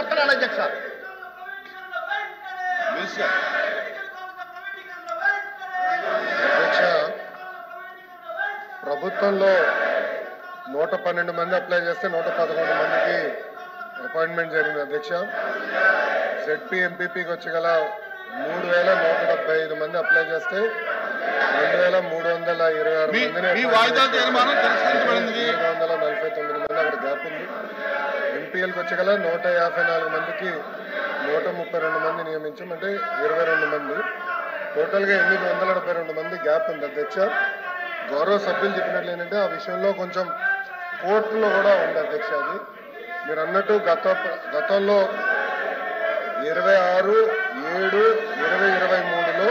మాట్లాడాలి అధ్యక్ష. అధ్యక్ష, ప్రభుత్వంలో 112 మంది అప్లై చేస్తే 111 మందికి అపాయింట్మెంట్ జరిగింది అధ్యక్ష. జెడ్పీ ఎంపీపీకి వచ్చి గల 3175 మంది అప్లై చేస్తే 2326 మందిని 749 మంది అక్కడ గ్యాప్ ఉంది. ఎంపీఎల్కి వచ్చి గల 154 మందికి 132 మంది నియమించాం, అంటే 22 మంది. టోటల్గా 872 మంది గ్యాప్ ఉంది అధ్యక్ష. గౌరవ సభ్యులు చెప్పినట్లు ఏంటంటే ఆ విషయంలో కొంచెం కోర్టులో కూడా ఉంది అధ్యక్ష. అది మీరు అన్నట్టు గతంలో 26/7/2023లో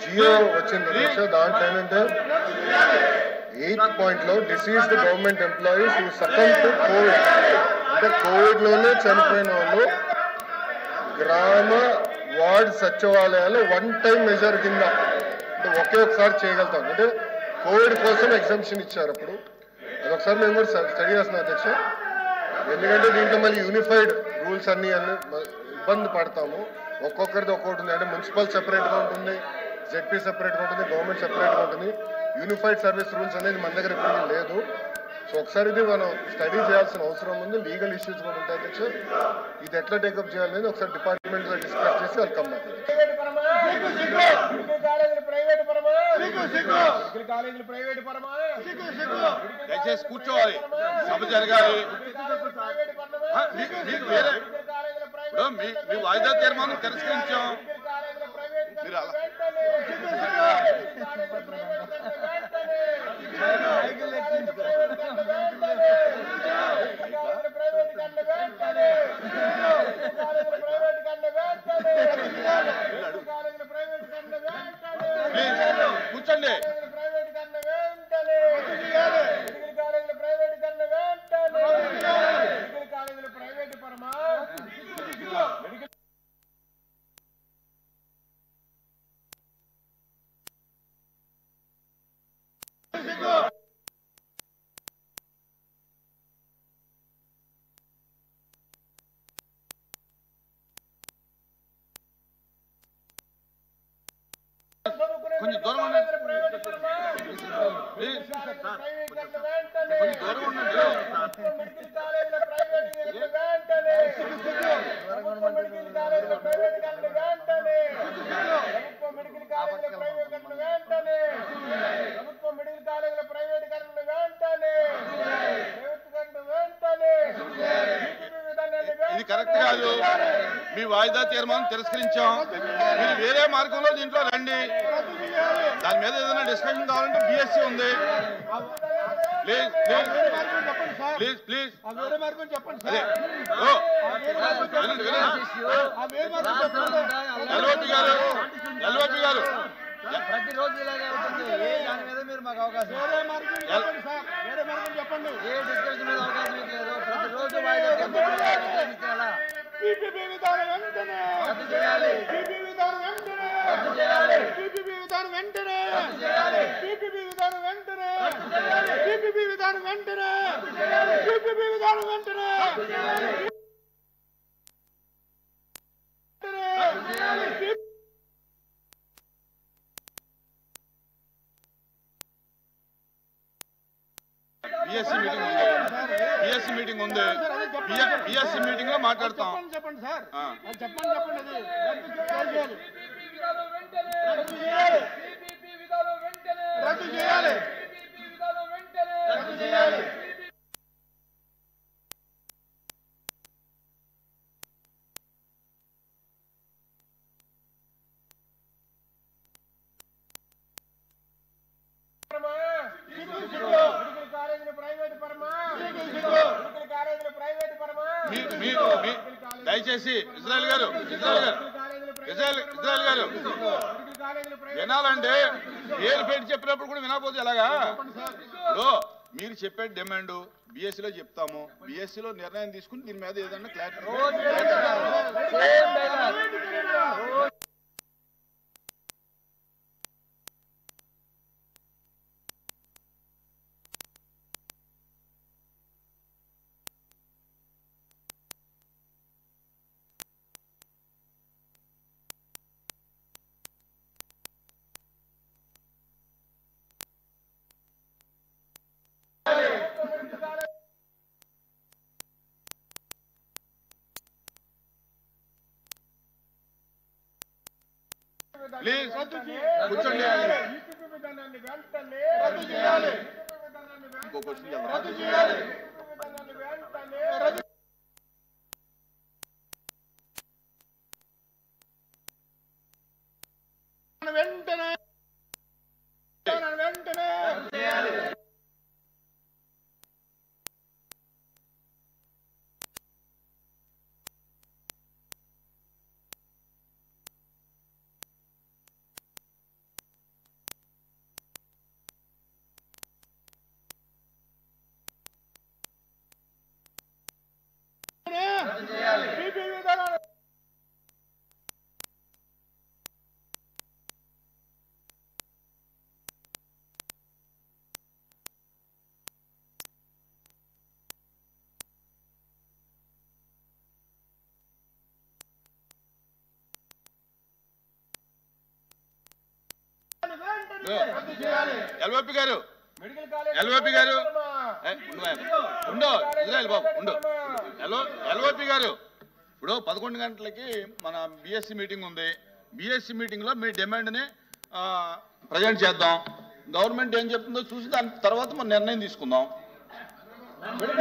జియో వచ్చింది అధ్యక్ష. దాంట్లో ఏంటంటే 8th పాయింట్లో deceased government employees who succumb to COVID, అంటే కోవిడ్లోనే చనిపోయిన వాళ్ళు గ్రామ వార్డ్ సచివాలయాలు 1 టైం మెజర్ కింద అంటే ఒకసారి చేయగలుగుతాం. అంటే కోవిడ్ కోసం ఎగ్జామ్షన్ ఇచ్చారు. అప్పుడు అదొకసారి మేము కూడా స్టడీ చేస్తున్నాం అధ్యక్ష. ఎందుకంటే దీంట్లో మళ్ళీ యూనిఫైడ్ రూల్స్ అన్ని ఇబ్బంది పడతాము. ఒక్కొక్కరిది ఒక్కొక్కటి ఉంది. అంటే మున్సిపల్ సెపరేట్గా ఉంటుంది, జెడ్పీ సెపరేట్గా ఉంటుంది, గవర్నమెంట్ సెపరేట్గా ఉంటుంది. యూనిఫైడ్ సర్వీస్ రూల్స్ అనేది మన దగ్గర ఇప్పుడు లేదు. సో ఒకసారి ఇది మనం స్టడీ చేయాల్సిన అవసరం ఉంది. లీగల్ ఇష్యూస్ కూడా ఉంటాయి అధ్యక్ష. ఇది ఎట్లా టేకప్ చేయాలనేది ఒకసారి డిపార్ట్మెంట్ డిస్కస్ చేసి వాళ్ళు కమ్ బ్యాక్. దయచేసి కూర్చోవాలి, సభ జరగాలి. మీ వాయిదా తీర్మానం తిరస్కరించాం. మీరు అలా కూర్చోండి. కొంచెం దూరం ఉండండి. కొంచెం దూరం ఉండండి. ఇది కరెక్ట్ కాదు. మీ వాయిదా తీర్మానం తిరస్కరించాం. మీరు వేరే మార్గంలో దీంట్లో రండి. దాని మీద ఏదైనా డిస్కషన్ కావాలంటే బిఎస్సీ ఉంది. ప్లీజ్ ప్లీజ్ ప్లీజ్ అదే ఎల్ఓపి గారు ప్రతిరోజు ఇలాగే ఉంటుంది. దాని మీద మీరు మాకు అవకాశం చెప్పండి. ఏ డిస్కషన్ మీద అవకాశం లేదు. ప్రతిరోజు వాయిదా బిఎస్సీ మీటింగ్ ఉంది. బిఎస్సీ మీటింగ్ లో మాట్లాడతాం. చెప్పండి సార్, చెప్పండి. దయచేసి ఇజ్రాయెల్ గారు వినాలంటే పేరు పెట్టి చెప్పినప్పుడు కూడా వినకపోతే ఎలాగా? మీరు చెప్పే డిమాండ్ బిఎస్సీలో చెప్తాము. బిఎస్సీలో నిర్ణయం తీసుకుని దీని మీద ఏదన్నా క్లారిటీ ప్లీజ్ కూర్చోండి. ఇంకో క్వశ్చన్ వెంటనే ఎల్ఓపి గారు ఎల్ఓపి గారు ఉండు ఇజ్రాయల్ బాబు ఉండు. ఎల్ఓపి గారు ఇప్పుడు 11 గంటలకి మన బిఎస్సి మీటింగ్ ఉంది. బిఎస్సి మీటింగ్ లో మీ డిమాండ్ ని ప్రజెంట్ చేద్దాం. గవర్నమెంట్ ఏం చెప్తుందో చూసి దాని తర్వాత మన నిర్ణయం తీసుకుందాం.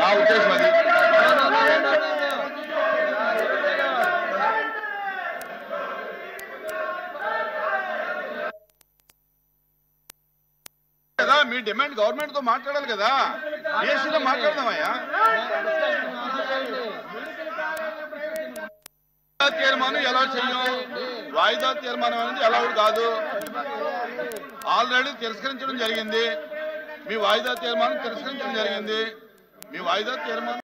నా ఉద్దేశం అది. కదా మీ డిమాండ్ గవర్నమెంట్ తో మాట్లాడాలి కదా. బిఎస్సీలో మాట్లాడదామయ్యా. తీర్మానం ఎలా చెయ్యం? వాయిదా తీర్మానం అనేది అలౌడ్ కాదు. ఆల్రెడీ తిరస్కరించడం జరిగింది. మీ వాయిదా తీర్మానం తిరస్కరించడం జరిగింది. మీ వాయిదా తీర్మానం